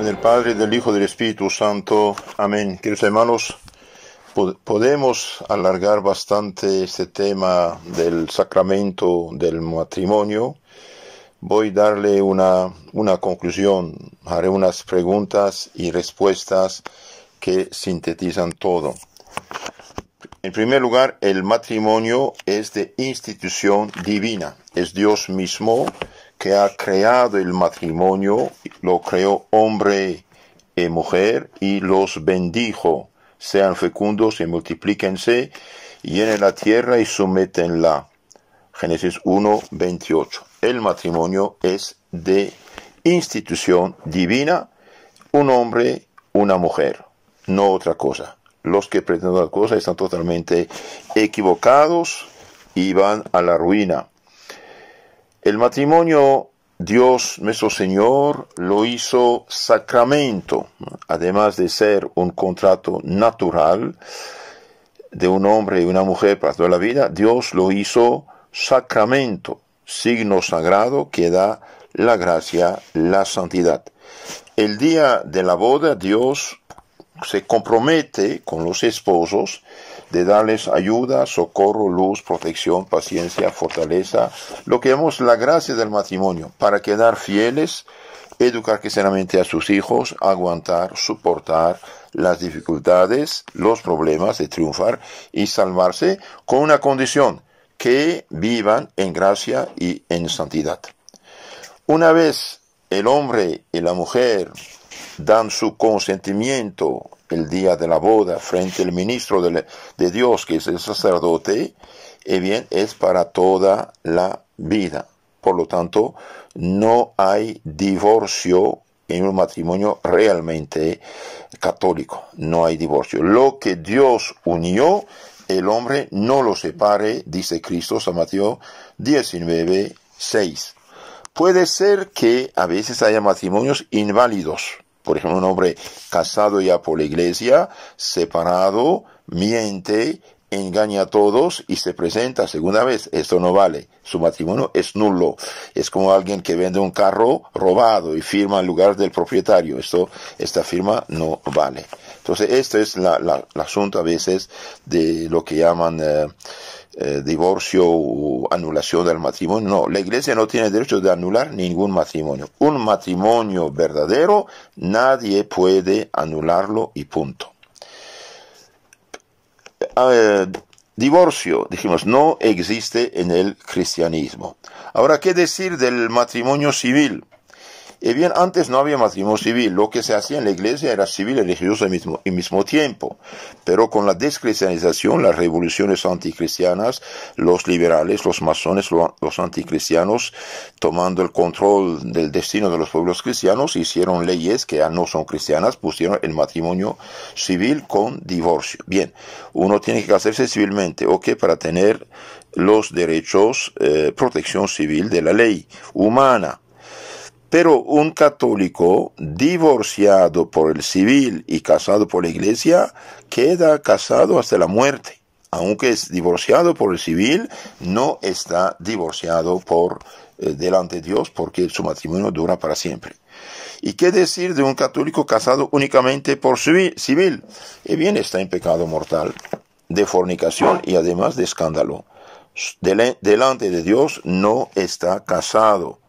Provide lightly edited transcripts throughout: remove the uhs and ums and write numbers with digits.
del Padre, del Hijo y del Espíritu Santo. Amén. Queridos hermanos, podemos alargar bastante este tema del sacramento del matrimonio. Voy a darle una conclusión. Haré unas preguntas y respuestas que sintetizan todo. En primer lugar, el matrimonio es de institución divina. Es Dios mismo que ha creado el matrimonio, lo creó hombre y mujer y los bendijo. Sean fecundos y multiplíquense, llenen la tierra y sométenla. Génesis 1:28. El matrimonio es de institución divina, un hombre, una mujer, no otra cosa. Los que pretenden otra cosa están totalmente equivocados y van a la ruina. El matrimonio, Dios nuestro Señor, lo hizo sacramento, además de ser un contrato natural de un hombre y una mujer para toda la vida. Dios lo hizo sacramento, signo sagrado que da la gracia, la santidad. El día de la boda, Dios se compromete con los esposos de darles ayuda, socorro, luz, protección, paciencia, fortaleza, lo que llamamos la gracia del matrimonio, para quedar fieles, educar cristianamente a sus hijos, aguantar, soportar las dificultades, los problemas, de triunfar y salvarse con una condición, que vivan en gracia y en santidad. Una vez el hombre y la mujer dan su consentimiento el día de la boda frente al ministro de Dios, que es el sacerdote, bien, es para toda la vida. Por lo tanto, no hay divorcio en un matrimonio realmente católico. No hay divorcio. Lo que Dios unió, el hombre no lo separe, dice Cristo, San Mateo 19:6. Puede ser que a veces haya matrimonios inválidos. Por ejemplo, un hombre casado ya por la iglesia, separado, miente, engaña a todos y se presenta segunda vez. Esto no vale. Su matrimonio es nulo. Es como alguien que vende un carro robado y firma en lugar del propietario. Esta firma no vale. Entonces, esto es el asunto a veces de lo que llaman divorcio o anulación del matrimonio. No, la iglesia no tiene derecho de anular ningún matrimonio. Un matrimonio verdadero, nadie puede anularlo y punto. Divorcio, dijimos, no existe en el cristianismo. Ahora, ¿qué decir del matrimonio civil? Bien, antes no había matrimonio civil. Lo que se hacía en la iglesia era civil y religioso al mismo tiempo. Pero con la descristianización, las revoluciones anticristianas, los liberales, los masones, los anticristianos, tomando el control del destino de los pueblos cristianos, hicieron leyes que ya no son cristianas, pusieron el matrimonio civil con divorcio. Bien, uno tiene que casarse civilmente, para tener los derechos, protección civil de la ley humana. Pero un católico divorciado por el civil y casado por la iglesia queda casado hasta la muerte. Aunque es divorciado por el civil, no está divorciado delante de Dios porque su matrimonio dura para siempre. ¿Y qué decir de un católico casado únicamente por civil? Bien, está en pecado mortal, de fornicación y además de escándalo. Delante de Dios no está casado.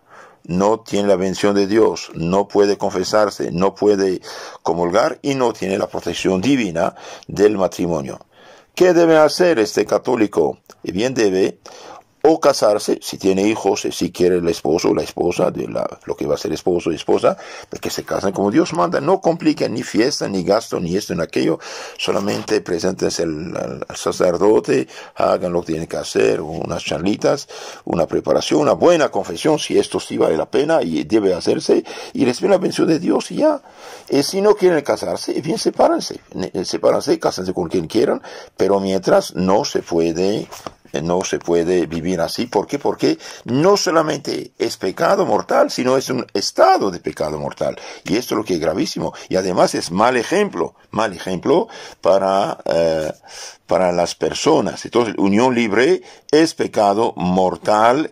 No tiene la bendición de Dios, no puede confesarse, no puede comulgar y no tiene la protección divina del matrimonio. ¿Qué debe hacer este católico? Bien, debe o casarse, si tiene hijos, si quiere el esposo o la esposa, lo que va a ser esposo y esposa, que se casen como Dios manda. No compliquen ni fiesta, ni gasto, ni esto, ni aquello. Solamente preséntense al sacerdote, hagan lo que tienen que hacer, unas charlitas, una preparación, una buena confesión, si esto sí vale la pena y debe hacerse, y reciben la bendición de Dios y ya. Si no quieren casarse, bien, sepárense, cásense con quien quieran, pero mientras no se puede vivir así. ¿Por qué? Porque no solamente es pecado mortal, sino es un estado de pecado mortal. Y esto es lo que es gravísimo. Y además es mal ejemplo para las personas. Entonces, unión libre es pecado mortal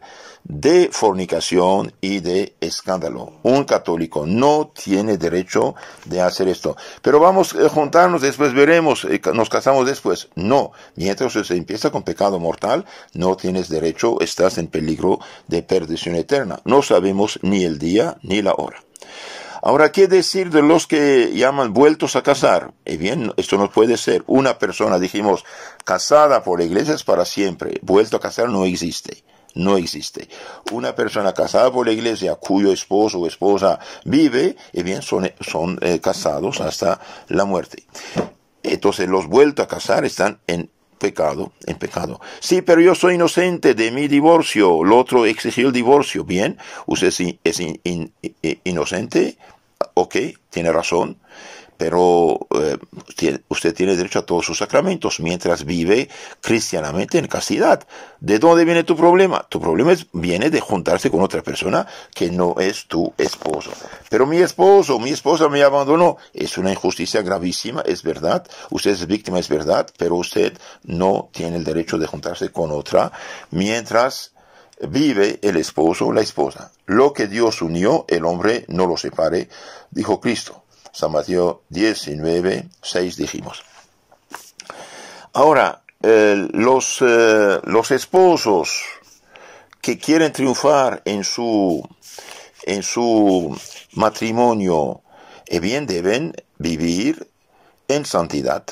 de fornicación y de escándalo. Un católico no tiene derecho de hacer esto. Pero vamos a juntarnos, después veremos, nos casamos después. No, mientras se empieza con pecado mortal, no tienes derecho, estás en peligro de perdición eterna. No sabemos ni el día ni la hora. Ahora, ¿qué decir de los que llaman vueltos a casar? Bien, esto no puede ser. Una persona, dijimos, casada por la iglesia es para siempre. Vuelto a casar no existe. No existe. Una persona casada por la iglesia cuyo esposo o esposa vive, bien, son casados hasta la muerte. Entonces, los vueltos a casar están en pecado. Sí, pero yo soy inocente de mi divorcio. El otro exigió el divorcio. Bien, usted es inocente. Ok, tiene razón. Pero usted tiene derecho a todos sus sacramentos mientras vive cristianamente en castidad. ¿De dónde viene tu problema? Tu problema viene de juntarse con otra persona que no es tu esposo. Pero mi esposa me abandonó. Es una injusticia gravísima, es verdad. Usted es víctima, es verdad. Pero usted no tiene el derecho de juntarse con otra mientras vive el esposo o la esposa. Lo que Dios unió, el hombre no lo separe, dijo Cristo. San Mateo 19:6 dijimos. Ahora, los esposos que quieren triunfar en su matrimonio, bien deben vivir en santidad.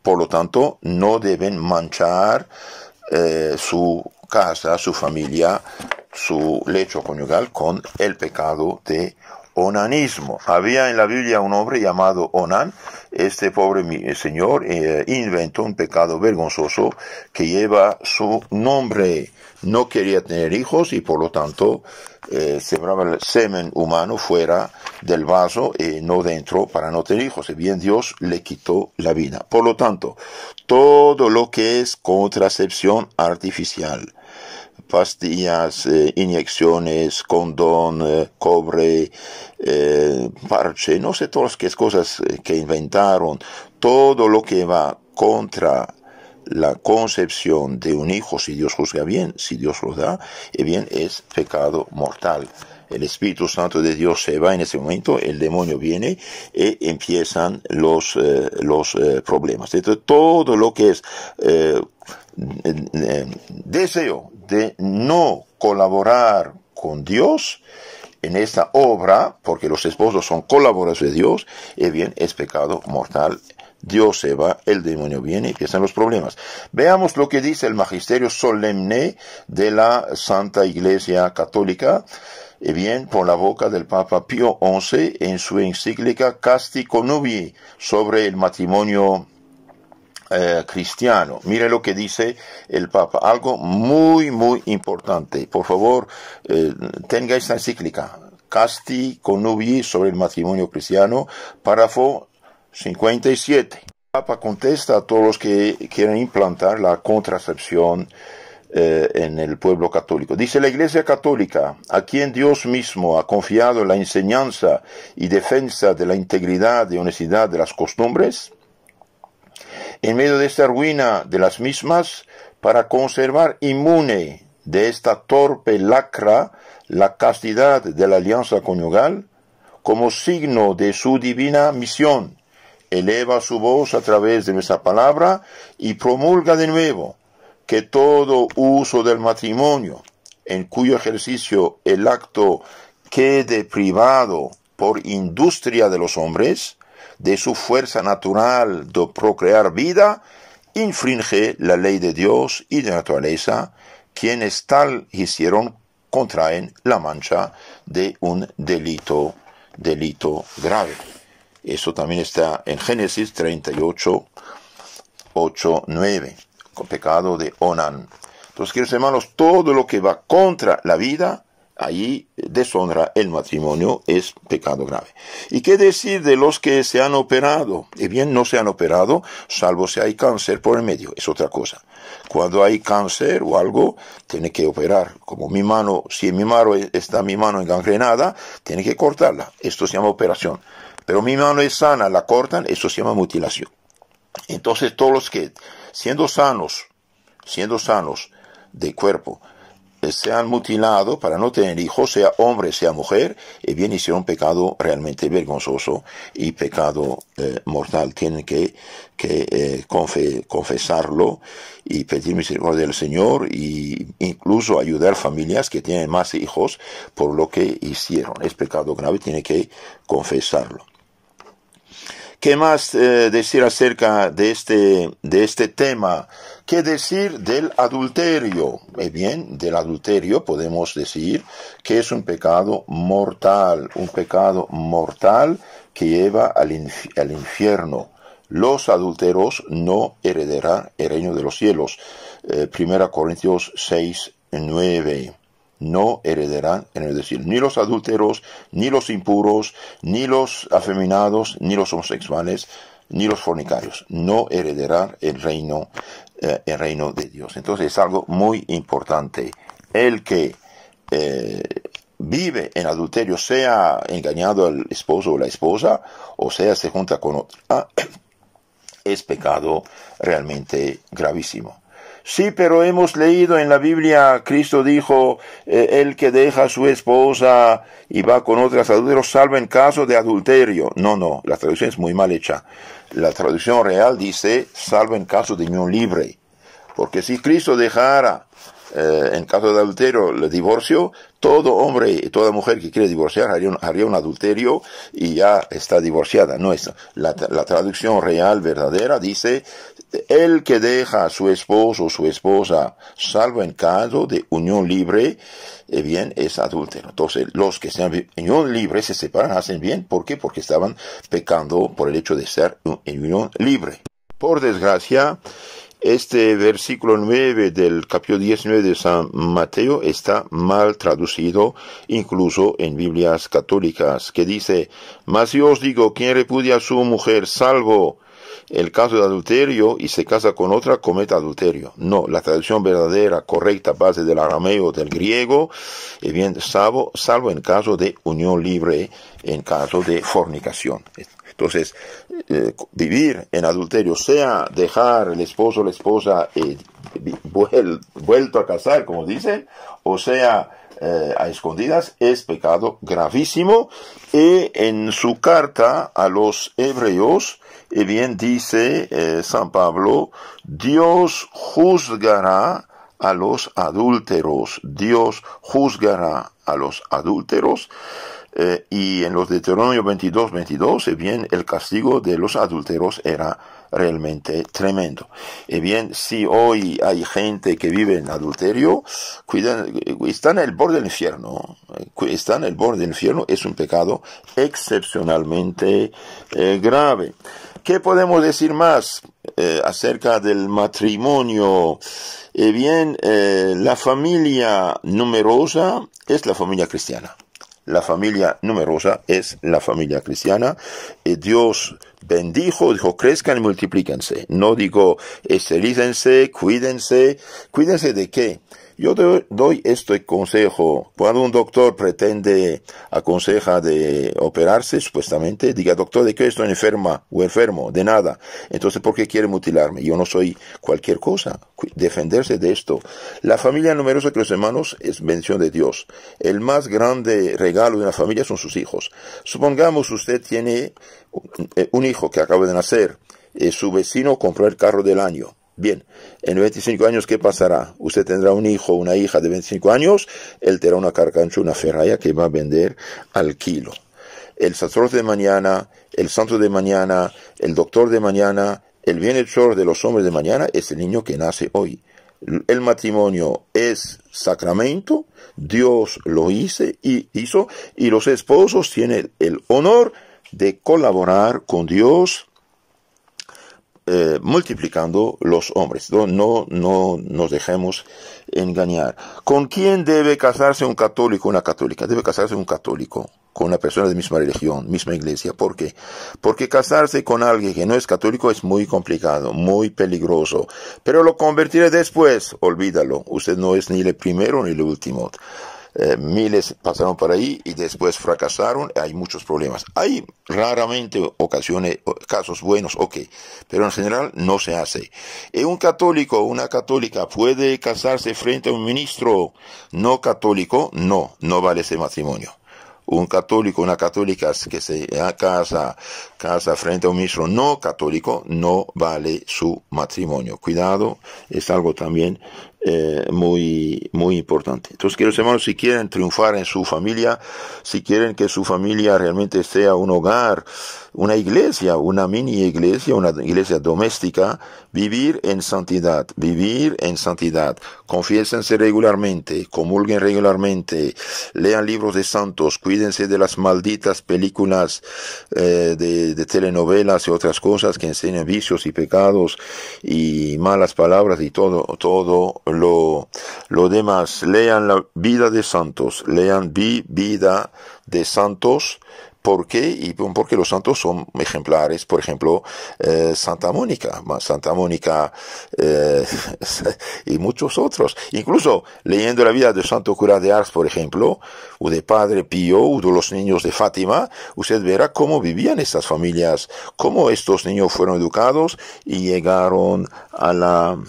Por lo tanto, no deben manchar su casa, su familia, su lecho conyugal con el pecado de onanismo. Había en la Biblia un hombre llamado Onán. Este pobre señor inventó un pecado vergonzoso que lleva su nombre. No quería tener hijos y por lo tanto sembraba el semen humano fuera del vaso y no dentro para no tener hijos. Y bien, Dios le quitó la vida. Por lo tanto, todo lo que es contracepción artificial, pastillas, inyecciones, condón, cobre, parche, no sé todas las cosas que inventaron, todo lo que va contra la concepción de un hijo, si Dios juzga bien, si Dios lo da, bien, es pecado mortal. El Espíritu Santo de Dios se va en ese momento, el demonio viene y empiezan los problemas. Entonces, todo lo que es deseo de no colaborar con Dios en esta obra, porque los esposos son colaboradores de Dios, bien, es pecado mortal. Dios se va, el demonio viene y empiezan los problemas. Veamos lo que dice el Magisterio Solemne de la Santa Iglesia Católica, bien, por la boca del Papa Pío XI en su encíclica Casti Connubii sobre el matrimonio cristiano. Mire lo que dice el Papa, algo muy, muy importante. Por favor, tenga esta encíclica, Casti Connubii sobre el matrimonio cristiano, párrafo 57. El Papa contesta a todos los que quieren implantar la contracepción en el pueblo católico. Dice la Iglesia Católica, a quien Dios mismo ha confiado la enseñanza y defensa de la integridad y honestidad de las costumbres, en medio de esta ruina de las mismas, para conservar inmune de esta torpe lacra la castidad de la alianza conyugal, como signo de su divina misión, eleva su voz a través de nuestra palabra y promulga de nuevo que todo uso del matrimonio, en cuyo ejercicio el acto quede privado por industria de los hombres, de su fuerza natural de procrear vida, infringe la ley de Dios y de naturaleza, quienes tal hicieron contraen la mancha de un delito grave. Eso también está en Génesis 38, 8, 9, con pecado de Onán. Entonces, queridos hermanos, todo lo que va contra la vida, allí deshonra el matrimonio, es pecado grave. ¿Y qué decir de los que se han operado? Bien, no se han operado, salvo si hay cáncer por el medio, es otra cosa. Cuando hay cáncer o algo, tiene que operar. Como mi mano, si en mi mano está mi mano engangrenada, tiene que cortarla. Esto se llama operación. Pero mi mano es sana, la cortan, eso se llama mutilación. Entonces todos los que, siendo sanos de cuerpo, se han mutilado para no tener hijos, sea hombre, sea mujer, y bien hicieron pecado realmente vergonzoso y pecado mortal. Tienen que confesarlo y pedir misericordia del Señor, y incluso ayudar familias que tienen más hijos por lo que hicieron. Es pecado grave, tiene que confesarlo. ¿Qué más decir acerca de este tema? ¿Qué decir del adulterio? Bien, del adulterio podemos decir que es un pecado mortal que lleva al infierno. Los adúlteros no heredarán el reino de los cielos. 1 Corintios 6:9. No heredarán en el cielo, ni los adúlteros, ni los impuros, ni los afeminados, ni los homosexuales, ni los fornicarios. No heredarán el reino de Dios. Entonces es algo muy importante. El que vive en adulterio, sea engañado al esposo o la esposa, o sea se junta con otra, es pecado realmente gravísimo. Sí, pero hemos leído en la Biblia, Cristo dijo, el que deja a su esposa y va con otras adúlteros, salvo en caso de adulterio. No, la traducción es muy mal hecha. La traducción real dice, salvo en caso de unión libre. Porque si Cristo dejara, en caso de adulterio, el divorcio, todo hombre y toda mujer que quiere divorciar haría un adulterio y ya está divorciada. No es la traducción real, verdadera, dice, el que deja a su esposo o su esposa, salvo en caso de unión libre, bien, es adúltero. Entonces, los que están en unión libre se separan, hacen bien. ¿Por qué? Porque estaban pecando por el hecho de estar en unión libre. Por desgracia, este versículo 9 del capítulo 19 de San Mateo está mal traducido, incluso en Biblias católicas, que dice, mas yo os digo, quien repudia a su mujer, salvo el caso de adulterio, y se casa con otra, comete adulterio. No, la traducción verdadera, correcta, base del arameo, del griego, bien, salvo en caso de unión libre, en caso de fornicación. Entonces, vivir en adulterio, sea dejar el esposo o la esposa vuelto a casar, como dicen, o sea a escondidas, es pecado gravísimo. Y en su carta a los hebreos, bien dice San Pablo, Dios juzgará a los adúlteros. Dios juzgará a los adúlteros. Y en los Deuteronomio 22, bien, el castigo de los adúlteros era realmente tremendo. Bien, si hoy hay gente que vive en adulterio, están en el borde del infierno. Están en el borde del infierno, es un pecado excepcionalmente grave. ¿Qué podemos decir más acerca del matrimonio? Bien, la familia numerosa es la familia cristiana. La familia numerosa es la familia cristiana. Dios bendijo, dijo, crezcan y multiplíquense. No digo, esterilícense, cuídense. ¿Cuídense de qué? Yo doy este consejo. Cuando un doctor aconseja de operarse, supuestamente, diga, doctor, ¿de qué estoy enferma o enfermo? De nada. Entonces, ¿por qué quiere mutilarme? Yo no soy cualquier cosa. Defenderse de esto. La familia numerosa de los hermanos es bendición de Dios. El más grande regalo de una familia son sus hijos. Supongamos usted tiene un hijo que acaba de nacer. Su vecino compró el carro del año. Bien, en 25 años, ¿qué pasará? Usted tendrá un hijo o una hija de 25 años, él tendrá una carcancha, una ferralla que va a vender al kilo. El sacerdote de mañana, el santo de mañana, el doctor de mañana, el bienhechor de los hombres de mañana es el niño que nace hoy. El matrimonio es sacramento, Dios lo hizo, y los esposos tienen el honor de colaborar con Dios, multiplicando los hombres. No nos dejemos engañar. ¿Con quién debe casarse un católico o una católica? Debe casarse un católico con una persona de misma religión, misma iglesia. ¿Por qué? Porque casarse con alguien que no es católico es muy complicado, muy peligroso. Pero lo convertiré después, olvídalo. Usted no es ni el primero ni el último. miles pasaron por ahí y después fracasaron. Hay muchos problemas. Hay raramente ocasiones, casos buenos, ok, pero en general no se hace. Y un católico o una católica puede casarse frente a un ministro no católico, no vale ese matrimonio. Un católico, una católica que se casa frente a un ministro no católico, no vale su matrimonio. Cuidado, es algo también muy importante. Entonces, queridos hermanos, si quieren triunfar en su familia, si quieren que su familia realmente sea un hogar, una iglesia, una mini iglesia, una iglesia doméstica, vivir en santidad, confiésense regularmente, comulguen regularmente, lean libros de santos, cuídense de las malditas películas de telenovelas y otras cosas que enseñan vicios y pecados y malas palabras y todo lo demás. Lean la vida de santos, lean vida de santos. ¿Por qué? Y porque los santos son ejemplares. Por ejemplo, Santa Mónica y muchos otros. Incluso leyendo la vida de Santo Cura de Ars, por ejemplo, o de Padre Pío, o de los niños de Fátima, usted verá cómo vivían estas familias, cómo estos niños fueron educados y llegaron a la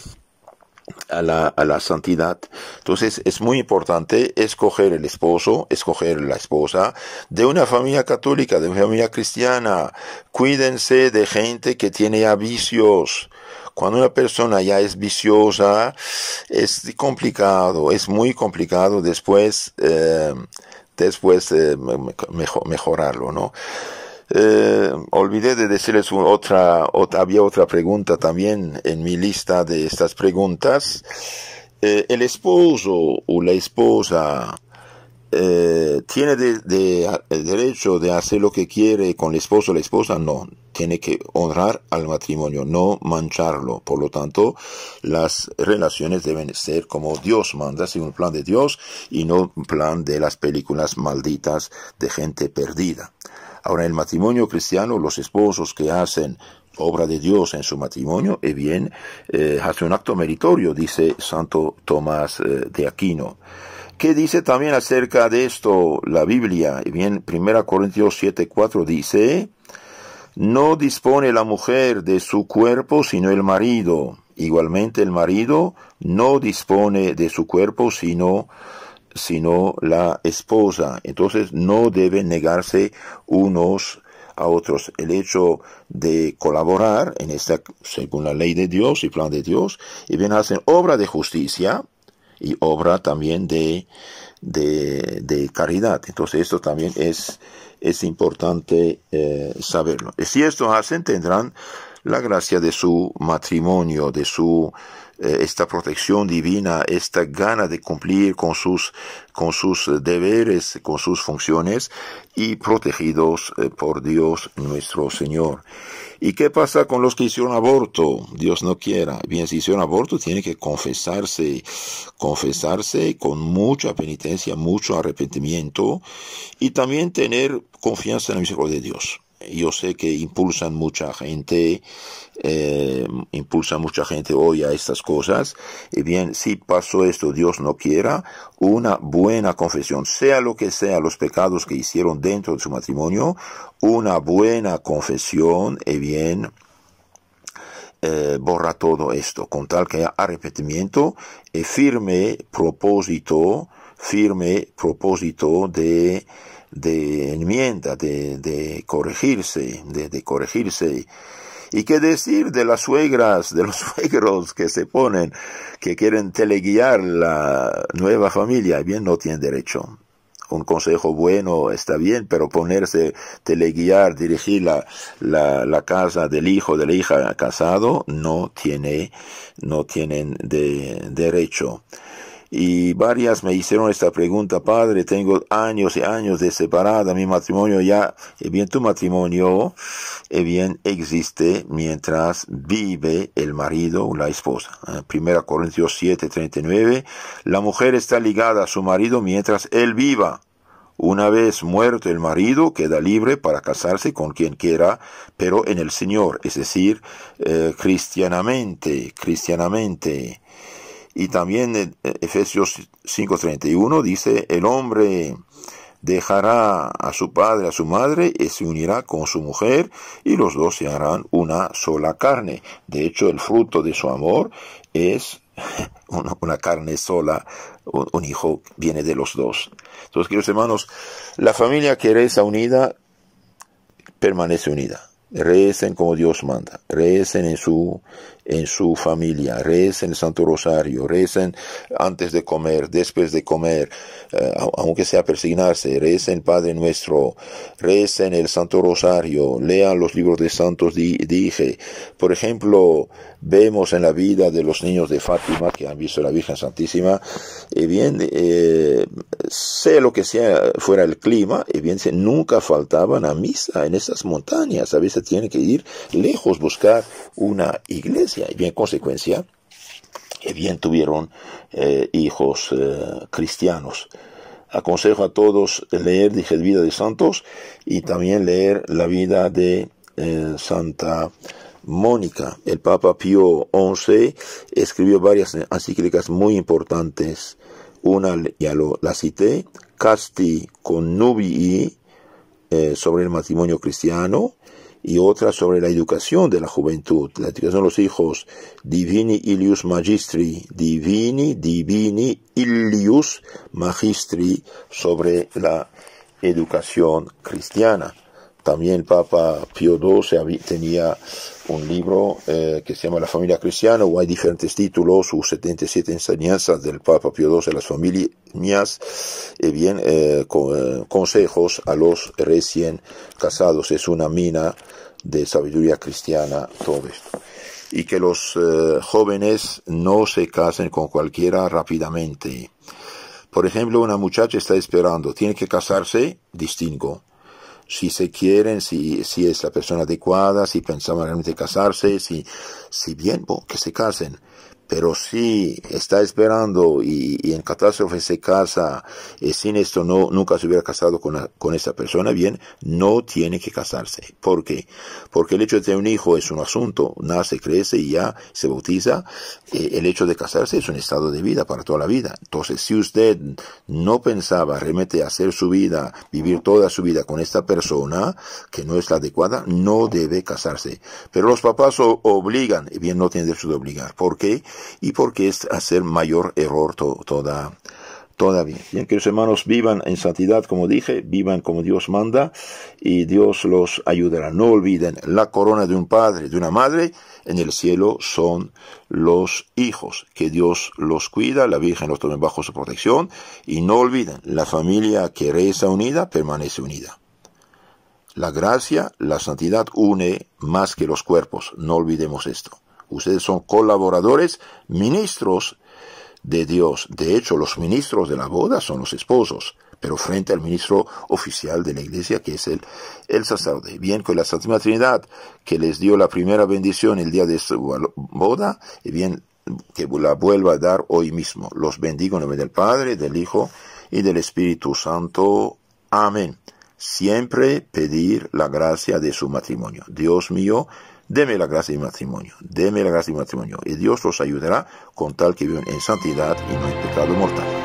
santidad. Entonces es muy importante escoger el esposo, escoger la esposa de una familia católica, de una familia cristiana. Cuídense de gente que tiene ya vicios. Cuando una persona ya es viciosa, es complicado, es muy complicado después mejorarlo, ¿no? Olvidé de decirles había otra pregunta también en mi lista de estas preguntas. El esposo o la esposa tiene el derecho de hacer lo que quiere con el esposo o la esposa. No, tiene que honrar al matrimonio, no mancharlo. Por lo tanto, las relaciones deben ser como Dios manda, según el plan de Dios, y no un plan de las películas malditas de gente perdida. Ahora, en el matrimonio cristiano, los esposos que hacen obra de Dios en su matrimonio, hace un acto meritorio, dice Santo Tomás de Aquino. ¿Qué dice también acerca de esto la Biblia? Bien, 1 Corintios 7:4 dice: no dispone la mujer de su cuerpo sino el marido. Igualmente el marido no dispone de su cuerpo sino la esposa. Entonces no deben negarse unos a otros. El hecho de colaborar en según la ley de Dios y plan de Dios, y bien hacen obra de justicia y obra también de caridad. Entonces esto también es importante saberlo. Y si esto hacen, tendrán la gracia de su matrimonio, de esta protección divina, esta gana de cumplir con sus deberes, con sus funciones, y protegidos por Dios nuestro Señor. ¿Y qué pasa con los que hicieron aborto? Dios no quiera. Bien, si hicieron aborto, tiene que confesarse con mucha penitencia, mucho arrepentimiento, y también tener confianza en la misericordia de Dios. Yo sé que impulsan mucha gente hoy a estas cosas. Y bien, si pasó esto, Dios no quiera, una buena confesión, sea lo que sea los pecados que hicieron dentro de su matrimonio, una buena confesión, y bien, borra todo esto, con tal que haya arrepentimiento y firme propósito de enmienda, de corregirse. ¿Y qué decir de las suegras, de los suegros que quieren teleguiar la nueva familia? Bien, no tienen derecho. Un consejo bueno está bien, pero ponerse, teleguiar, dirigir la casa del hijo, de la hija casado, no tienen derecho. Y varias me hicieron esta pregunta: padre, tengo años y años de separada, mi matrimonio ya, bien, tu matrimonio, bien, existe mientras vive el marido o la esposa. 1 Corintios 7:39, la mujer está ligada a su marido mientras él viva. Una vez muerto el marido, queda libre para casarse con quien quiera, pero en el Señor, es decir, cristianamente. Y también en Efesios 5:31 dice, el hombre dejará a su padre, a su madre, y se unirá con su mujer, y los dos se harán una sola carne. De hecho, el fruto de su amor es una carne sola, un hijo viene de los dos. Entonces, queridos hermanos, la familia que reza unida, permanece unida. Recen como Dios manda, recen en su familia, recen el Santo Rosario, recen antes de comer, después de comer, aunque sea persignarse, recen Padre Nuestro, recen el Santo Rosario, lean los libros de santos, dije. Por ejemplo, vemos en la vida de los niños de Fátima que han visto a la Virgen Santísima, sea lo que sea fuera el clima, nunca faltaban a misa en esas montañas. A veces tienen que ir lejos, buscar una iglesia, y en consecuencia, tuvieron hijos cristianos. Aconsejo a todos leer, dije, Vida de Santos, y también leer la vida de Santa Mónica. El Papa Pío XI escribió varias encíclicas muy importantes. Una, ya la cité, Casti Connubii, sobre el matrimonio cristiano, y otra sobre la educación de la juventud, la educación de los hijos, Divini Ilius Magistri, Divini Ilius Magistri, sobre la educación cristiana. También el Papa Pío XII tenía un libro que se llama La familia cristiana, o hay diferentes títulos, sus 77 enseñanzas del Papa Pío XII a las familias, consejos a los recién casados. Es una mina de sabiduría cristiana todo esto. Y que los jóvenes no se casen con cualquiera rápidamente. Por ejemplo, una muchacha está esperando, tiene que casarse, distingo. Si se quieren, si es la persona adecuada, si pensaban realmente casarse, si bien, que se casen. Pero si está esperando y en catástrofe se casa, sin esto nunca se hubiera casado con esa persona, bien, no tiene que casarse. ¿Por qué? Porque el hecho de tener un hijo es un asunto, nace, crece y ya se bautiza. El hecho de casarse es un estado de vida para toda la vida. Entonces, si usted no pensaba realmente hacer su vida, vivir toda su vida con esta persona, que no es la adecuada, no debe casarse. Pero los papás obligan, y bien, no tienen derecho de obligar. ¿Por qué? Y porque es hacer mayor error todavía. Bien, queridos hermanos, vivan en santidad, como dije, vivan como Dios manda, y Dios los ayudará. No olviden, la corona de un padre, de una madre, en el cielo son los hijos. Que Dios los cuida, la Virgen los tome bajo su protección, y no olviden, la familia que reza unida, permanece unida. La gracia, la santidad une más que los cuerpos, no olvidemos esto. Ustedes son colaboradores, ministros de Dios. De hecho, los ministros de la boda son los esposos, pero frente al ministro oficial de la iglesia, que es el sacerdote. Bien, con la Santísima Trinidad, que les dio la primera bendición el día de su boda, y bien, que la vuelva a dar hoy mismo. Los bendigo en nombre del Padre, del Hijo y del Espíritu Santo. Amén. Siempre pedir la gracia de su matrimonio. Dios mío, deme la gracia de mi matrimonio, deme la gracia de mi matrimonio, y Dios los ayudará con tal que vivan en santidad y no en pecado mortal.